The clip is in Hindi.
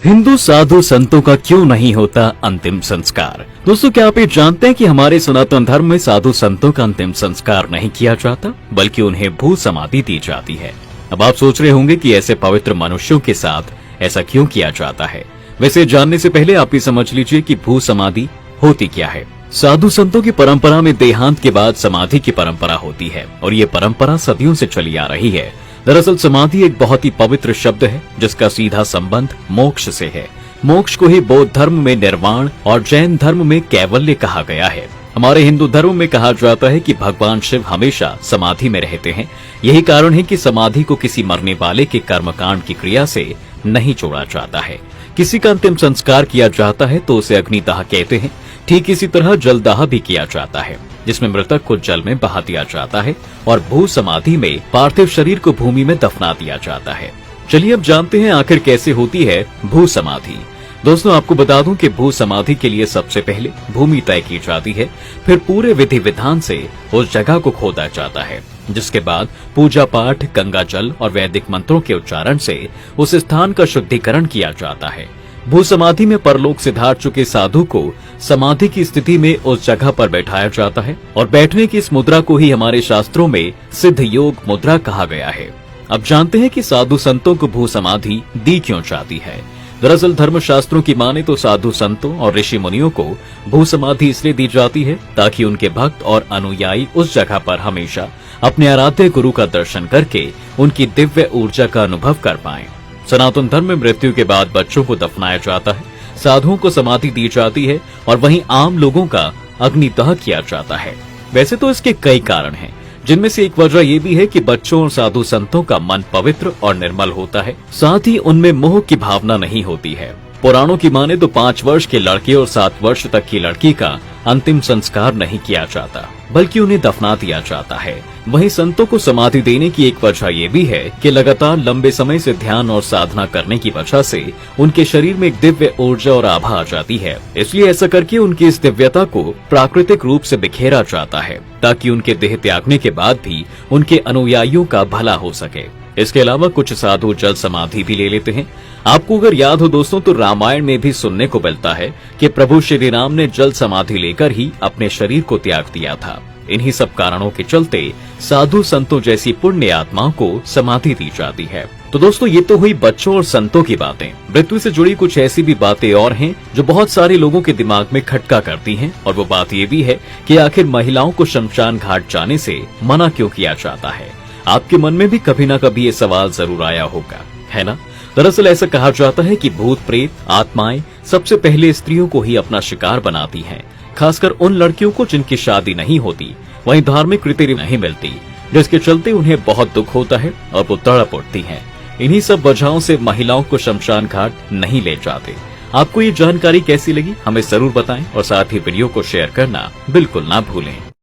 हिंदू साधु संतों का क्यों नहीं होता अंतिम संस्कार। दोस्तों, क्या आप ये जानते हैं कि हमारे सनातन धर्म में साधु संतों का अंतिम संस्कार नहीं किया जाता, बल्कि उन्हें भू समाधि दी जाती है। अब आप सोच रहे होंगे कि ऐसे पवित्र मनुष्यों के साथ ऐसा क्यों किया जाता है। वैसे जानने से पहले आप ये समझ लीजिए कि भू समाधि होती क्या है। साधु संतों की परंपरा में देहांत के बाद समाधि की परंपरा होती है और ये परंपरा सदियों से चली आ रही है। दरअसल समाधि एक बहुत ही पवित्र शब्द है जिसका सीधा संबंध मोक्ष से है। मोक्ष को ही बौद्ध धर्म में निर्वाण और जैन धर्म में कैवल्य कहा गया है। हमारे हिंदू धर्म में कहा जाता है कि भगवान शिव हमेशा समाधि में रहते हैं। यही कारण है कि समाधि को किसी मरने वाले के कर्मकांड की क्रिया से नहीं जोड़ा जाता है। किसी का अंतिम संस्कार किया जाता है तो उसे अग्निदाह कहते हैं। ठीक इसी तरह जलदाह भी किया जाता है, जिसमें मृतक को जल में बहा दिया जाता है और भू समाधि में पार्थिव शरीर को भूमि में दफना दिया जाता है। चलिए अब जानते हैं आखिर कैसे होती है भू समाधि। दोस्तों, आपको बता दूं कि भू समाधि के लिए सबसे पहले भूमि तय की जाती है, फिर पूरे विधि विधान से उस जगह को खोदा जाता है, जिसके बाद पूजा पाठ, गंगा जल और वैदिक मंत्रों के उच्चारण से उस स्थान का शुद्धिकरण किया जाता है। भू समाधि में परलोक से धार चुके साधु को समाधि की स्थिति में उस जगह पर बैठाया जाता है और बैठने की इस मुद्रा को ही हमारे शास्त्रों में सिद्ध योग मुद्रा कहा गया है। अब जानते हैं कि साधु संतों को भू समाधि दी क्यों जाती है। दरअसल धर्म शास्त्रों की माने तो साधु संतों और ऋषि मुनियों को भू समाधि इसलिए दी जाती है ताकि उनके भक्त और अनुयायी उस जगह पर हमेशा अपने आराध्य गुरु का दर्शन करके उनकी दिव्य ऊर्जा का अनुभव कर पाएं। सनातन धर्म में मृत्यु के बाद बच्चों को दफनाया जाता है, साधुओं को समाधि दी जाती है और वहीं आम लोगों का अग्निदाह किया जाता है। वैसे तो इसके कई कारण हैं, जिनमें से एक वजह ये भी है कि बच्चों और साधु संतों का मन पवित्र और निर्मल होता है, साथ ही उनमें मोह की भावना नहीं होती है। पुराणों की माने तो 5 वर्ष के लड़के और 7 वर्ष तक की लड़की का अंतिम संस्कार नहीं किया जाता, बल्कि उन्हें दफना दिया जाता है। वहीं संतों को समाधि देने की एक वजह ये भी है कि लगातार लंबे समय से ध्यान और साधना करने की वजह से उनके शरीर में एक दिव्य ऊर्जा और आभा आ जाती है। इसलिए ऐसा करके उनकी इस दिव्यता को प्राकृतिक रूप से बिखेरा जाता है, ताकि उनके देह त्यागने के बाद भी उनके अनुयायियों का भला हो सके। इसके अलावा कुछ साधु जल समाधि भी ले लेते हैं। आपको अगर याद हो दोस्तों, तो रामायण में भी सुनने को मिलता है कि प्रभु श्री राम ने जल समाधि लेकर ही अपने शरीर को त्याग दिया था। इन्हीं सब कारणों के चलते साधु संतों जैसी पुण्य आत्माओं को समाधि दी जाती है। तो दोस्तों, ये तो हुई बच्चों और संतों की बातें। मृत्यु से जुड़ी कुछ ऐसी भी बातें और हैं जो बहुत सारे लोगों के दिमाग में खटका करती हैं, और वो बात ये भी है कि आखिर महिलाओं को शमशान घाट जाने से मना क्यों किया जाता है। आपके मन में भी कभी ना कभी ये सवाल जरूर आया होगा, है ना। दरअसल ऐसा कहा जाता है कि भूत प्रेत आत्माएं सबसे पहले स्त्रियों को ही अपना शिकार बनाती हैं, खासकर उन लड़कियों को जिनकी शादी नहीं होती, वहीं धार्मिक रीति नहीं मिलती, जिसके चलते उन्हें बहुत दुख होता है और वो तड़प उठती हैं। इन्हीं सब वजहों से महिलाओं को शमशान घाट नहीं ले जाते। आपको ये जानकारी कैसी लगी हमें जरूर बताएं और साथ ही वीडियो को शेयर करना बिल्कुल ना भूलें।